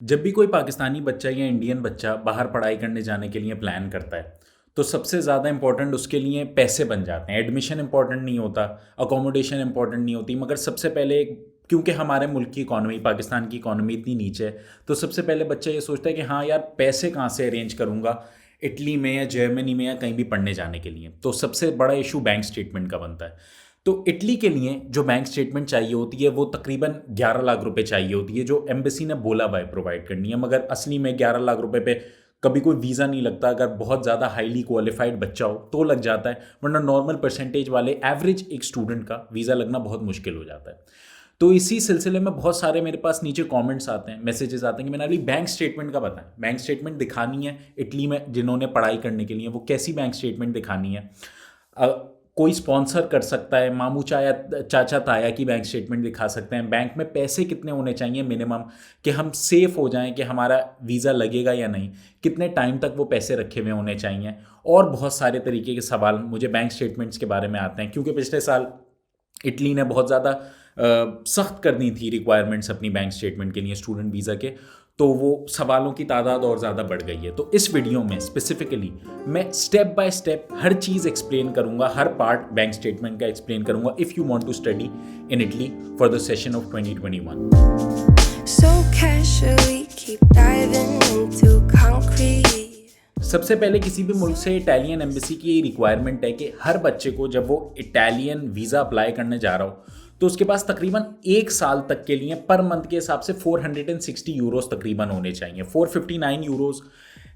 जब भी कोई पाकिस्तानी बच्चा या इंडियन बच्चा बाहर पढ़ाई करने जाने के लिए प्लान करता है तो सबसे ज़्यादा इम्पोर्टेंट उसके लिए पैसे बन जाते हैं। एडमिशन इम्पोर्टेंट नहीं होता, अकोमोडेशन इम्पोर्टेंट नहीं होती, मगर सबसे पहले क्योंकि हमारे मुल्क की इकॉनमी, पाकिस्तान की इकॉनमी इतनी नीचे है, तो सबसे पहले बच्चा ये सोचता है कि हाँ यार, पैसे कहाँ से अरेंज करूँगा इटली में या जर्मनी में या कहीं भी पढ़ने जाने के लिए। तो सबसे बड़ा इशू बैंक स्टेटमेंट का बनता है। तो इटली के लिए जो बैंक स्टेटमेंट चाहिए होती है वो तकरीबन 11 लाख रुपए चाहिए होती है, जो एम्बेसी ने बोला हुआ है प्रोवाइड करनी है, मगर असली में 11 लाख रुपए पे कभी कोई वीज़ा नहीं लगता। अगर बहुत ज़्यादा हाईली क्वालिफाइड बच्चा हो तो लग जाता है, वरना नॉर्मल परसेंटेज वाले एवरेज एक स्टूडेंट का वीज़ा लगना बहुत मुश्किल हो जाता है। तो इसी सिलसिले में बहुत सारे मेरे पास नीचे कमेंट्स आते हैं, मैसेजेस आते हैं कि मैंने अभी बैंक स्टेटमेंट का बताएं, बैंक स्टेटमेंट दिखानी है इटली में जिन्होंने पढ़ाई करने के लिए, वो कैसी बैंक स्टेटमेंट दिखानी है। अ, कोई स्पॉन्सर कर सकता है, मामू चाया चाचा ताया की बैंक स्टेटमेंट दिखा सकते हैं। बैंक में पैसे कितने होने चाहिए मिनिमम कि हम सेफ हो जाएं कि हमारा वीज़ा लगेगा या नहीं, कितने टाइम तक वो पैसे रखे हुए होने चाहिए, और बहुत सारे तरीके के सवाल मुझे बैंक स्टेटमेंट्स के बारे में आते हैं। क्योंकि पिछले साल इटली ने बहुत ज़्यादा सख्त कर दी थी रिक्वायरमेंट्स अपनी बैंक स्टेटमेंट के लिए स्टूडेंट वीज़ा के, तो वो सवालों की तादाद और ज़्यादा बढ़ गई है। तो इस वीडियो में स्पेसिफिकली मैं स्टेप बाय स्टेप हर चीज़ एक्सप्लेन करूंगा, हर पार्ट बैंक स्टेटमेंट का एक्सप्लेन करूंगा if you want to study in Italy for the session of 2021। So casually keep diving into concrete. सबसे पहले किसी भी मुल्क से इटालियन एम्बेसी की ये रिक्वायरमेंट है कि हर बच्चे को जब वो इटालियन वीज़ा अप्लाई करने जा रहा हो तो उसके पास तकरीबन 1 साल तक के लिए पर मंथ के हिसाब से 460 यूरोस तकरीबन होने चाहिए। 459 यूरोस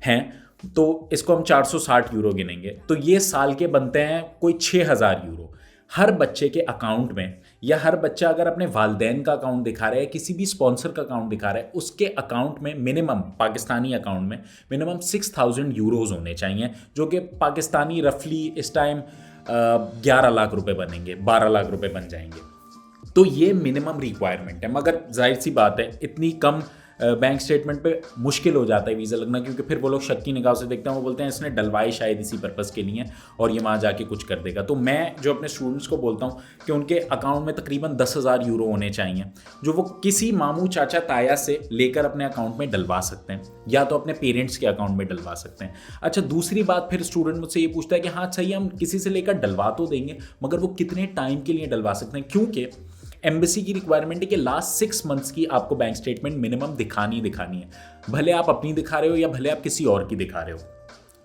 हैं, तो इसको हम 460 यूरो गिनेंगे, तो ये साल के बनते हैं कोई 6000 यूरो हर बच्चे के अकाउंट में। या हर बच्चा अगर अपने वालदेन का अकाउंट दिखा रहा है, किसी भी स्पॉन्सर का अकाउंट दिखा रहा है, उसके अकाउंट में मिनिमम, पाकिस्तानी अकाउंट में मिनिमम 6000 यूरोज़ होने चाहिए, जो कि पाकिस्तानी रफली इस टाइम 11 लाख रुपए बनेंगे, 12 लाख रुपए बन जाएंगे। तो ये मिनिमम रिक्वायरमेंट है, मगर जाहिर सी बात है इतनी कम बैंक स्टेटमेंट पे मुश्किल हो जाता है वीज़ा लगना, क्योंकि फिर वो लोग शक की निगाह से देखते हैं, वो बोलते हैं इसने डलवाए शायद इसी पर्पज़ के लिए और ये वहाँ जाके कुछ कर देगा। तो मैं जो अपने स्टूडेंट्स को बोलता हूँ कि उनके अकाउंट में तकरीबन 10,000 यूरो होने चाहिए, जो वो किसी मामू चाचा ताया से लेकर अपने अकाउंट में डलवा सकते हैं, या तो अपने पेरेंट्स के अकाउंट में डलवा सकते हैं। अच्छा, दूसरी बात, फिर स्टूडेंट मुझसे ये पूछता है कि हाँ सही, हम किसी से लेकर डलवा तो देंगे, मगर वो कितने टाइम के लिए डलवा सकते हैं, क्योंकि एम्बेसी की रिक्वायरमेंट है कि लास्ट 6 मंथ्स की आपको बैंक स्टेटमेंट मिनिमम दिखानी है, भले आप अपनी दिखा रहे हो या भले आप किसी और की दिखा रहे हो।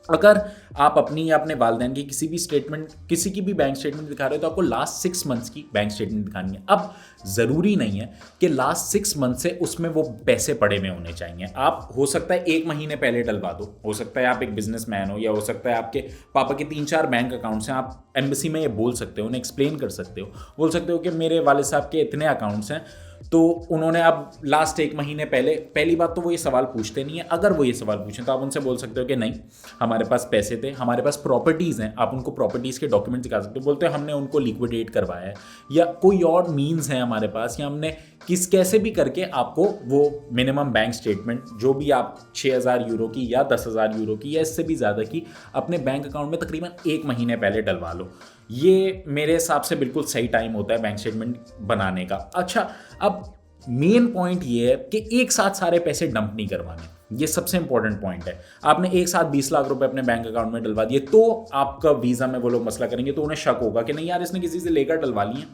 अगर आप अपनी या अपने वालदेन की किसी भी स्टेटमेंट, किसी की भी बैंक स्टेटमेंट दिखा रहे हो, तो आपको लास्ट 6 मंथ्स की बैंक स्टेटमेंट दिखानी है। अब ज़रूरी नहीं है कि लास्ट 6 मंथ से उसमें वो पैसे पड़े हुए होने चाहिए। आप हो सकता है 1 महीने पहले डलवा दो, हो सकता है आप एक बिजनेसमैन हो, या हो सकता है आपके पापा के 3-4 बैंक अकाउंट्स हैं। आप एम्बेसी में ये बोल सकते हो, उन्हें एक्सप्लेन कर सकते हो, बोल सकते हो कि मेरे वाले साहब के इतने अकाउंट्स हैं, तो उन्होंने अब लास्ट 1 महीने पहले, पहली बात तो वो ये सवाल पूछते नहीं है। अगर वो ये सवाल पूछें तो आप उनसे बोल सकते हो कि नहीं, हमारे पास पैसे थे, हमारे पास प्रॉपर्टीज़ हैं। आप उनको प्रॉपर्टीज़ के डॉक्यूमेंट दिखा सकते हो, बोलते हैं हमने उनको लिक्विडेट करवाया है, या कोई और मीन्स है हमारे पास, या हमने कैसे भी करके आपको वो मिनिमम बैंक स्टेटमेंट, जो भी आप 6,000 यूरो की या 10,000 यूरो की या इससे भी ज़्यादा की, अपने बैंक अकाउंट में तकरीबन 1 महीने पहले डलवा लो। ये मेरे हिसाब से बिल्कुल सही टाइम होता है बैंक स्टेटमेंट बनाने का। अच्छा, अब मेन पॉइंट ये है कि एक साथ सारे पैसे डंप नहीं करवाने, ये सबसे इंपॉर्टेंट पॉइंट है। आपने एक साथ 20 लाख रुपए अपने बैंक अकाउंट में डलवा दिए तो आपका वीज़ा में वो लोग मसला करेंगे, तो उन्हें शक होगा कि नहीं यार, इसने किसी से लेकर डलवा लिए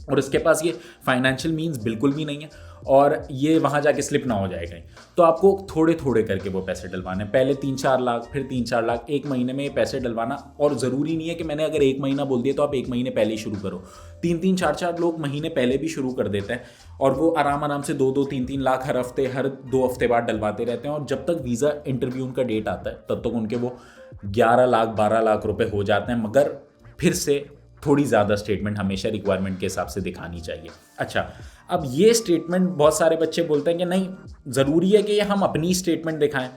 और इसके पास ये फाइनेंशियल मीन्स बिल्कुल भी नहीं है, और ये वहाँ जाके स्लिप ना हो जाएगा। तो आपको थोड़े थोड़े करके वो पैसे डलवाने, पहले 3-4 लाख, फिर 3-4 लाख, 1 महीने में ये पैसे डलवाना। और ज़रूरी नहीं है कि मैंने अगर 1 महीना बोल दिया तो आप 1 महीने पहले ही शुरू करो। 3-3, 4-4 लोग महीने पहले भी शुरू कर देते हैं, और वो आराम आराम से 2-2, 3-3 लाख हर हफ्ते, हर 2 हफ्ते बाद डलवाते रहते हैं, और जब तक वीज़ा इंटरव्यू उनका डेट आता है तब तक उनके वो 11 लाख 12 लाख रुपए हो जाते हैं। मगर फिर से थोड़ी ज़्यादा स्टेटमेंट हमेशा रिक्वायरमेंट के हिसाब से दिखानी चाहिए। अच्छा, अब ये स्टेटमेंट बहुत सारे बच्चे बोलते हैं कि नहीं, ज़रूरी है कि हम अपनी स्टेटमेंट दिखाएं।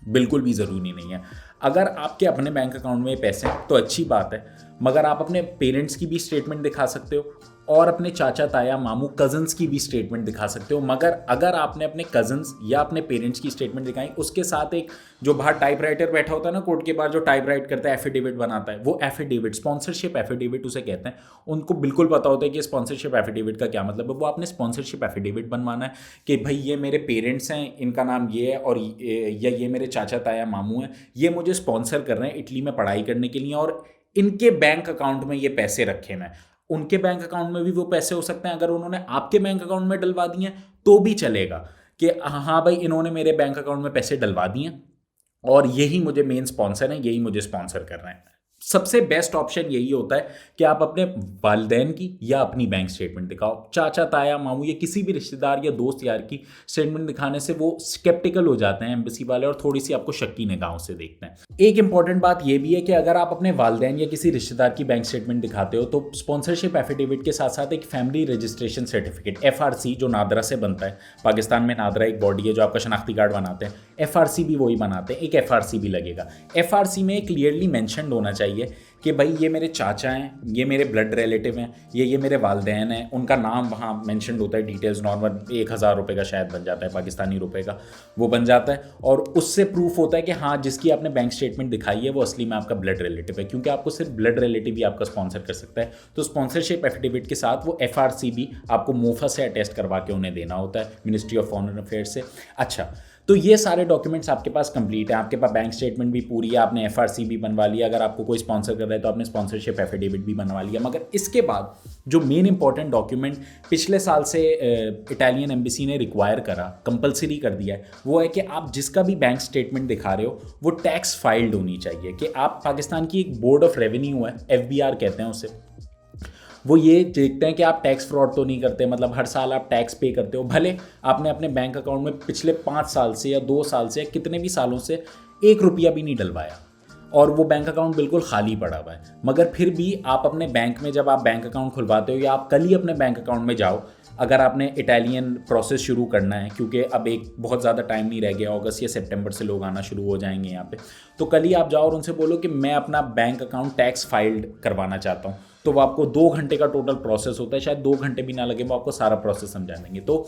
बिल्कुल भी ज़रूरी नहीं है। अगर आपके अपने बैंक अकाउंट में पैसे हैं तो अच्छी बात है, मगर आप अपने पेरेंट्स की भी स्टेटमेंट दिखा सकते हो, और अपने चाचा ताया मामू कज़न्स की भी स्टेटमेंट दिखा सकते हो। मगर अगर आपने अपने कज़न्स या अपने पेरेंट्स की स्टेटमेंट दिखाई, उसके साथ एक जो बाहर टाइपराइटर बैठा होता है ना कोर्ट के बाहर, जो टाइप राइट करता है, एफिडेविट बनाता है, वो एफिडेविट स्पॉन्सरशिप एफिडेविट उसे कहते हैं। उनको बिल्कुल पता होता है कि स्पॉन्सरशिप एफिडेविट का क्या मतलब है। वो आपने स्पॉन्सरशिप एफिडेविट बनवाना है कि भाई ये मेरे पेरेंट्स हैं, इनका नाम ये है, और ये मेरे चाचा ताया मामू हैं, ये मुझे स्पॉन्सर कर रहे हैं इटली में पढ़ाई करने के लिए, और इनके बैंक अकाउंट में ये पैसे रखे मैं। उनके बैंक अकाउंट में भी वो पैसे हो सकते हैं, अगर उन्होंने आपके बैंक अकाउंट में डलवा दिए तो भी चलेगा कि हाँ भाई इन्होंने मेरे बैंक अकाउंट में पैसे डलवा दिए और यही मुझे मेन स्पॉन्सर हैं, यही मुझे स्पॉन्सर कर रहे हैं। सबसे बेस्ट ऑप्शन यही होता है कि आप अपने वालिदैन की या अपनी बैंक स्टेटमेंट दिखाओ। चाचा ताया मामू या किसी भी रिश्तेदार या दोस्त यार की स्टेटमेंट दिखाने से वो स्केप्टिकल हो जाते हैं एम्बेसी वाले, और थोड़ी सी आपको शक्की निगाहों से देखते हैं। एक इंपॉर्टेंट बात यह भी है कि अगर आप अपने वालिदैन या किसी रिश्तेदार की बैंक स्टेटमेंट दिखाते हो तो स्पॉन्सरशिप एफिडेविट के साथ साथ एक फैमिली रजिस्ट्रेशन सर्टिफिकेट FRC जो नादरा से बनता है, पाकिस्तान में नादरा एक बॉडी है जो आपका शनाख्ती कार्ड बनाते हैं, FRC भी वही बनाते हैं, एक FRC भी लगेगा। FRC में क्लियरली मैंशनड होना चाहिए कि भाई ये मेरे चाचा हैं, ये मेरे ब्लड रिलेटिव हैं, ये मेरे वालिदैन हैं, उनका नाम वहाँ मैंशनड होता है, डिटेल्स नॉर्मल 1000 रुपये का शायद बन जाता है, पाकिस्तानी रुपए का वो बन जाता है, और उससे प्रूफ होता है कि हाँ जिसकी आपने बैंक स्टेटमेंट दिखाई है वो असली में आपका ब्लड रिलेटिव है, क्योंकि आपको सिर्फ ब्लड रिलेटिव ही आपका स्पॉन्सर कर सकता है। तो स्पॉन्सरशिप एफिडेविट के साथ वो FRC भी आपको मोफा से अटेस्ट करवा के उन्हें देना होता है, मिनिस्ट्री ऑफ फॉरेन अफेयर्स से। अच्छा, तो ये सारे डॉक्यूमेंट्स आपके पास कंप्लीट है, आपके पास बैंक स्टेटमेंट भी पूरी है, आपने FRC भी बनवा लिया, अगर आपको कोई स्पॉन्सर कर रहा है तो आपने स्पॉन्सरशिप एफिडेविट भी बनवा लिया। मगर इसके बाद जो मेन इंपॉर्टेंट डॉक्यूमेंट पिछले साल से इटालियन एम्बेसी ने रिक्वायर करा, कंपलसरी कर दिया है, वो है कि आप जिसका भी बैंक स्टेटमेंट दिखा रहे हो वो टैक्स फाइल्ड होनी चाहिए। कि आप पाकिस्तान की एक बोर्ड ऑफ रेवेन्यू है, FBR कहते हैं उसे, वो ये देखते हैं कि आप टैक्स फ्रॉड तो नहीं करते, मतलब हर साल आप टैक्स पे करते हो, भले आपने अपने बैंक अकाउंट में पिछले 5 साल से या 2 साल से या कितने भी सालों से 1 रुपया भी नहीं डलवाया और वो बैंक अकाउंट बिल्कुल खाली पड़ा हुआ है, मगर फिर भी आप अपने बैंक में जब आप बैंक अकाउंट खुलवाते हो या आप कल ही अपने बैंक अकाउंट में जाओ, अगर आपने इटालियन प्रोसेस शुरू करना है, क्योंकि अब एक बहुत ज़्यादा टाइम नहीं रह गया, अगस्त या सितंबर से लोग आना शुरू हो जाएंगे यहाँ पे, तो कल ही आप जाओ और उनसे बोलो कि मैं अपना बैंक अकाउंट टैक्स फाइल्ड करवाना चाहता हूँ, तो वो आपको 2 घंटे का टोटल प्रोसेस होता है, शायद 2 घंटे भी ना लगे, वो आपको सारा प्रोसेस समझा देंगे। तो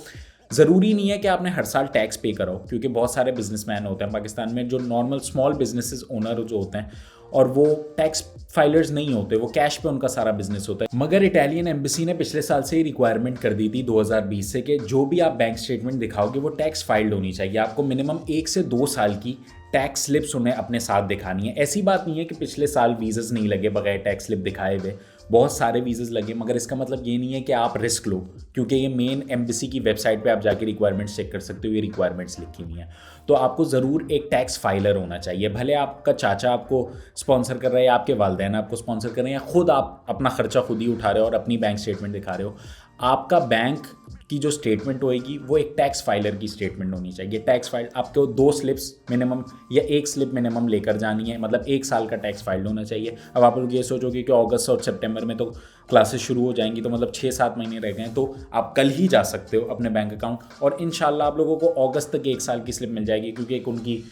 ज़रूरी नहीं है कि आपने हर साल टैक्स पे करो, क्योंकि बहुत सारे बिजनेसमैन होते हैं पाकिस्तान में जो नॉर्मल स्मॉल बिजनेसेस ओनर जो होते हैं और वो टैक्स फाइलर्स नहीं होते, वो कैश पे उनका सारा बिजनेस होता है। मगर इटालियन एम्बेसी ने पिछले साल से ही रिक्वायरमेंट कर दी थी 2020 से कि जो भी आप बैंक स्टेटमेंट दिखाओगे वो टैक्स फाइल्ड होनी चाहिए, आपको मिनिमम 1 से 2 साल की टैक्स स्लिप्स उन्हें अपने साथ दिखानी है। ऐसी बात नहीं है कि पिछले साल वीज़as नहीं लगे बगैर टैक्स स्लिप दिखाए हुए, बहुत सारे वीज़as लगे, मगर इसका मतलब ये नहीं है कि आप रिस्क लो, क्योंकि ये मेन एम्बेसी की वेबसाइट पे आप जाके रिक्वायरमेंट्स चेक कर सकते हो, ये रिक्वायरमेंट्स लिखी हुई हैं। तो आपको ज़रूर एक टैक्स फाइलर होना चाहिए, भले आपका चाचा आपको स्पॉन्सर कर रहे हैं, आपके वालिदैन आपको स्पॉन्सर कर रहे हैं, या खुद आप अपना खर्चा खुद ही उठा रहे हो और अपनी बैंक स्टेटमेंट दिखा रहे हो, आपका बैंक की जो स्टेटमेंट होएगी वो एक टैक्स फाइलर की स्टेटमेंट होनी चाहिए। टैक्स फाइल आपको 2 स्लिप्स मिनिमम या 1 स्लिप मिनिमम लेकर जानी है, मतलब 1 साल का टैक्स फाइल होना चाहिए। अब आप लोग ये सोचोगे कि अगस्त और सितंबर में तो क्लासेस शुरू हो जाएंगी, तो मतलब 6-7 महीने रह गए हैं, तो आप कल ही जा सकते हो अपने बैंक अकाउंट, और इंशाल्लाह आप लोगों को अगस्त तक 1 साल की स्लिप मिल जाएगी, क्योंकि एक उनकी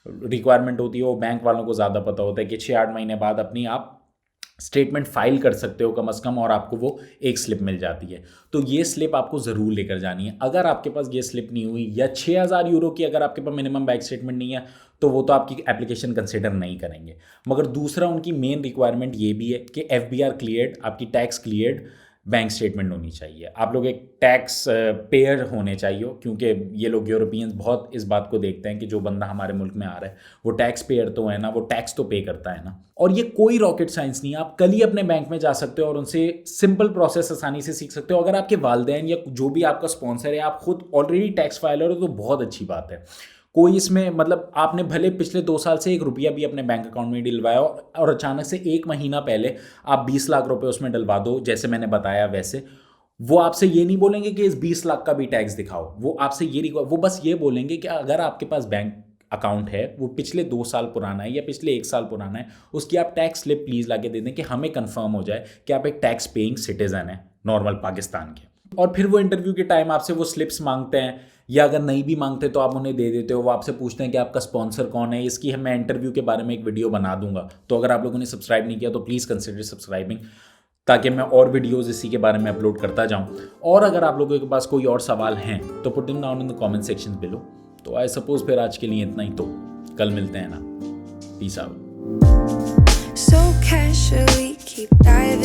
रिक्वायरमेंट होती है, वो बैंक वालों को ज़्यादा पता होता है कि 6-8 महीने बाद अपनी आप स्टेटमेंट फाइल कर सकते हो कम से कम, और आपको वो एक स्लिप मिल जाती है। तो ये स्लिप आपको ज़रूर लेकर जानी है। अगर आपके पास ये स्लिप नहीं हुई या 6000 यूरो की अगर आपके पास मिनिमम बैंक स्टेटमेंट नहीं है, तो वो तो आपकी एप्लीकेशन कंसिडर नहीं करेंगे। मगर दूसरा उनकी मेन रिक्वायरमेंट ये भी है कि FBR क्लियर्ड, आपकी टैक्स क्लियर्ड बैंक स्टेटमेंट होनी चाहिए। आप लोग एक टैक्स पेयर होने चाहिए, क्योंकि ये लोग यूरोपियंस बहुत इस बात को देखते हैं कि जो बंदा हमारे मुल्क में आ रहा है वो टैक्स पेयर तो है ना, वो टैक्स तो पे करता है ना। और ये कोई रॉकेट साइंस नहीं है, आप कल ही अपने बैंक में जा सकते हो और उनसे सिंपल प्रोसेस आसानी से सीख सकते हो। अगर आपके वालिदैन या जो भी आपका स्पॉन्सर है आप खुद ऑलरेडी टैक्स फाइलर हो तो बहुत अच्छी बात है। कोई इसमें मतलब आपने भले पिछले 2 साल से 1 रुपया भी अपने बैंक अकाउंट में डलवाया और अचानक से 1 महीना पहले आप 20 लाख रुपए उसमें डलवा दो, जैसे मैंने बताया वैसे, वो आपसे ये नहीं बोलेंगे कि इस 20 लाख का भी टैक्स दिखाओ, वो आपसे वो बस ये बोलेंगे कि अगर आपके पास बैंक अकाउंट है वो पिछले 2 साल पुराना है या पिछले 1 साल पुराना है, उसकी आप टैक्स स्लिप प्लीज़ ला के दे दें कि हमें कंफर्म हो जाए कि आप एक टैक्स पेइंग सिटीजन हैं नॉर्मल पाकिस्तान के। और फिर वो इंटरव्यू के टाइम आपसे वो स्लिप्स मांगते हैं, या अगर नहीं भी मांगते तो आप उन्हें दे देते हो। वो आपसे पूछते हैं कि आपका स्पॉन्सर कौन है। इसकी मैं इंटरव्यू के बारे में एक वीडियो बना दूंगा, तो अगर आप लोगों ने सब्सक्राइब नहीं किया तो प्लीज़ कंसिडर सब्सक्राइबिंग। ताकि मैं और वीडियोस इसी के बारे में अपलोड करता जाऊं। और अगर आप लोगों के पास कोई और सवाल हैं तो put them down in the comment section below. तो आई सपोज फिर आज के लिए इतना ही, तो कल मिलते हैं ना। Peace out. So casually keep diving